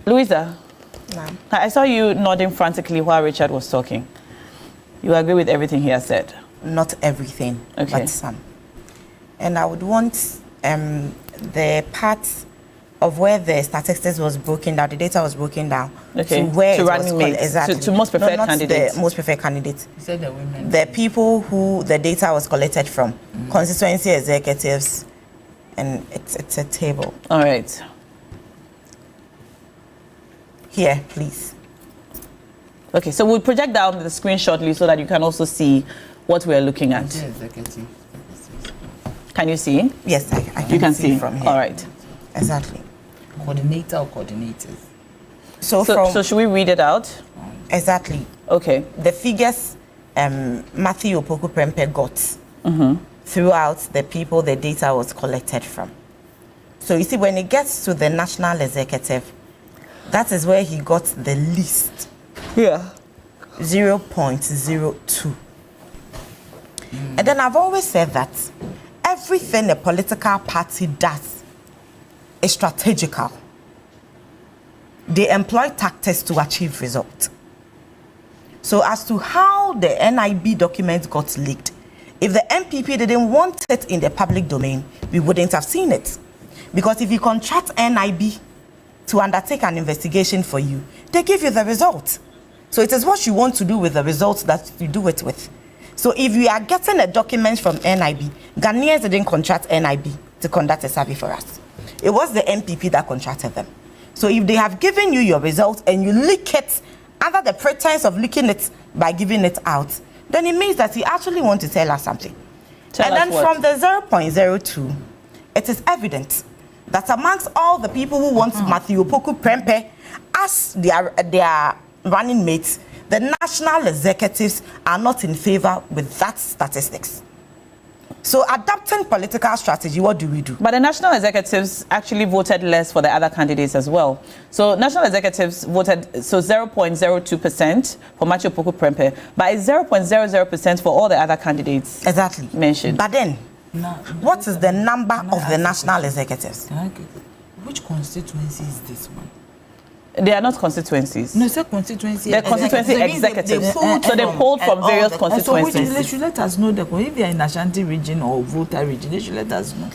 Louisa, no. I saw you nodding frantically while Richard was talking. You agree with everything he has said? Not everything, but some. And I would want the parts of where the statistics was broken down, the data was broken down, to where it was exactly. To most preferred candidates. The most preferred candidates. You said the women. The people who the data was collected from, constituency executives, and it's a table. All right. Here, please. Okay, so we'll project down the screen shortly so that you can also see what we're looking at. Executive. Can you see? Yes, I can. You can see from here. All right. Exactly. Coordinator or coordinators? So should we read it out? Exactly. Okay. The figures Matthew Opoku Prempeh got throughout the people the data was collected from. So you see, when it gets to the national executive, that is where he got the least. Yeah. 0.02. And then I've always said that everything a political party does is strategical. They employ tactics to achieve results. So as to how the NIB document got leaked, if the MPP didn't want it in the public domain, we wouldn't have seen it. Because if you contract NIB to undertake an investigation for you, they give you the result. So it is what you want to do with the results that you do it with. So if you are getting a document from NIB, Ghanaians didn't contract NIB to conduct a survey for us. It was the MPP that contracted them. So if they have given you your results and you leak it under the pretense of leaking it by giving it out, then it means that you actually want to tell us something. Tell us then what? From the 0.02, it is evident that amongst all the people who want Matthew Opoku Prempeh as their running mates, the national executives are not in favor with that statistics. So adapting political strategy, what do we do? But the national executives actually voted less for the other candidates as well. So national executives voted 0.02% for Matthew Opoku Prempeh, but it's 0.00% for all the other candidates exactly mentioned. But then, what is the number of the national executives? Which constituency is this one? They are not constituencies. No, it's a constituency. They're constituency executives. So they pulled from various constituencies. So they should let us know if they are in Ashanti region or Volta region, they should let us know.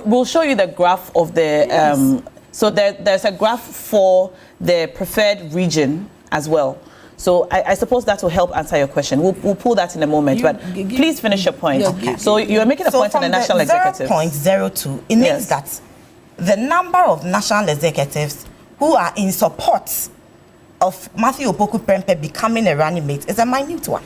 We'll show you the graph of the... so there's a graph for the preferred region as well. So I suppose that will help answer your question. We'll pull that in a moment, but please finish your point. So you're making a point on the national executives. 0.02, it means that the number of national executives who are in support of Matthew Opoku Prempeh becoming a running mate is a minute one.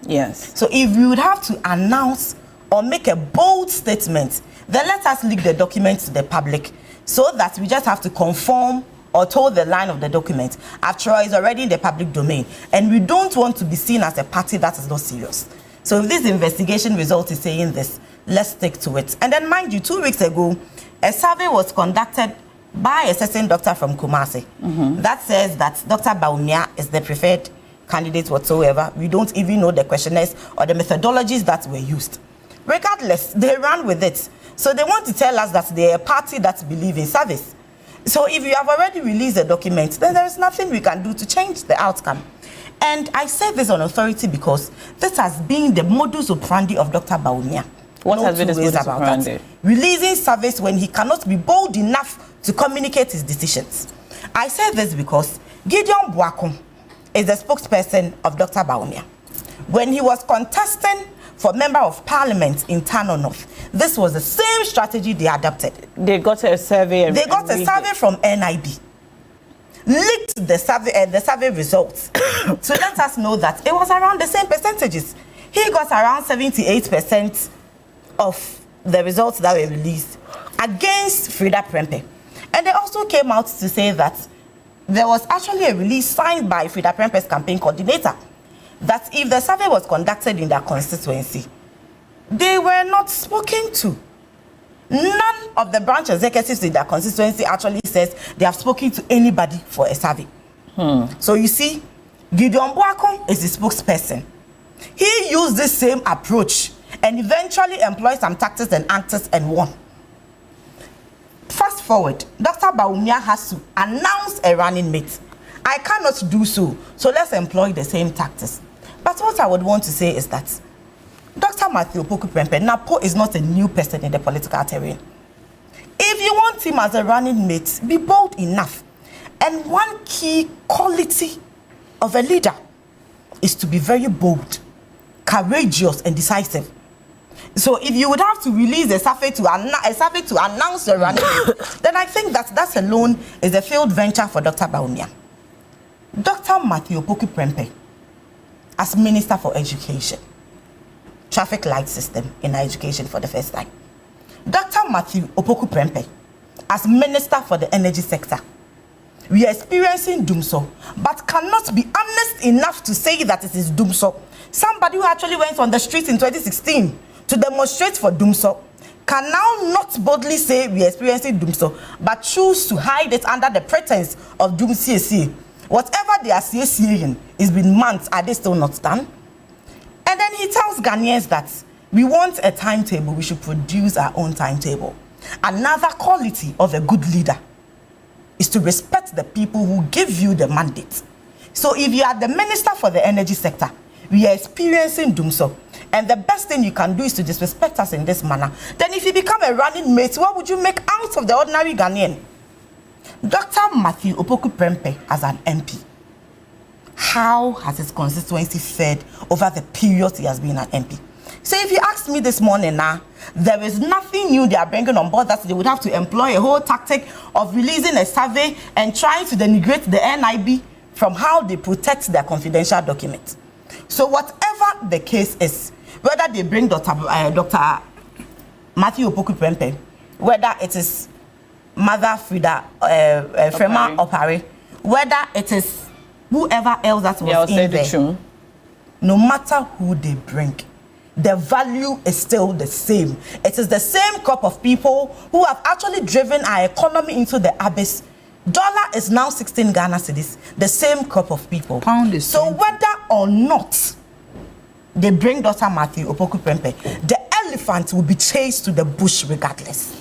Yes. So if we would have to announce or make a bold statement, then let us leak the document to the public so that we just have to conform or toe the line of the document. After all, it's already in the public domain. And we don't want to be seen as a party that is not serious. So if this investigation result is saying this, let's stick to it. And then mind you, 2 weeks ago, a survey was conducted by a certain doctor from Kumasi that says that Dr. Bawumia is the preferred candidate whatsoever. We don't even know the questionnaires or the methodologies that were used. Regardless, they ran with it. So they want to tell us that they're a party that believes in service. So if you have already released a document, then there is nothing we can do to change the outcome. And I say this on authority because this has been the modus operandi of Dr. Bawumia. What has been his modus operandi? Releasing service when he cannot be bold enough to communicate his decisions. I say this because Gideon Boakum is the spokesperson of Dr. Bawumia. When he was contesting for Member of Parliament in Tano North, this was the same strategy they adopted. They got a survey. They got a survey from NIB, leaked the survey results to let us know that it was around the same percentages. He got around 78% of the results that were released against Frida Prempeh. And they also came out to say that there was actually a release signed by Frida Prempeh's campaign coordinator that if the survey was conducted in their constituency, they were not spoken to. None of the branch executives in their constituency actually says they have spoken to anybody for a survey. So you see, Gideon Boakum is the spokesperson. He used this same approach and eventually employed some tactics and antics and won. Fast forward, Dr. Bawumia has to announce a running mate. I cannot do so, so let's employ the same tactics. But what I would want to say is that Dr. Matthew Opoku-Prempeh, Napo is not a new person in the political terrain. If you want him as a running mate, be bold enough. And one key quality of a leader is to be very bold, courageous, and decisive. So if you would have to release a survey to announce your running mate, then I think that alone is a failed venture for Dr. Bawumia. Dr. Matthew Opoku-Prempeh, as Minister for Education, traffic light system in education for the first time. Dr. Matthew Opoku-Prempeh, as Minister for the Energy Sector, we are experiencing doomsday, but cannot be honest enough to say that it is doomsday. Somebody who actually went on the street in 2016 to demonstrate for doomsday can now not boldly say we are experiencing doomsday, but choose to hide it under the pretense of doomsday. Whatever they are saying is been months, are they still not done? And then he tells Ghanaians that we want a timetable, we should produce our own timetable. Another quality of a good leader is to respect the people who give you the mandate. So if you are the Minister for the Energy Sector, we are experiencing doomsday, and the best thing you can do is to disrespect us in this manner. Then if you become a running mate, what would you make out of the ordinary Ghanaian? Dr. Matthew Opoku-Prempeh as an MP, how has his constituency fared over the period he has been an MP? So if you asked me this morning there is nothing new they are bringing on board that they would have to employ a whole tactic of releasing a survey and trying to denigrate the NIB from how they protect their confidential documents. So whatever the case is, whether they bring Dr. Matthew Opoku-Prempeh, whether it is Mother Frida Frema Opare, whether it is whoever else that was in there, no matter who they bring, the value is still the same. It is the same crop of people who have actually driven our economy into the abyss. Dollar is now 16 Ghana cedis. The same crop of people. Pound is so 20. Whether or not they bring Dr. Matthew Opoku-Prempeh, the elephant will be chased to the bush regardless.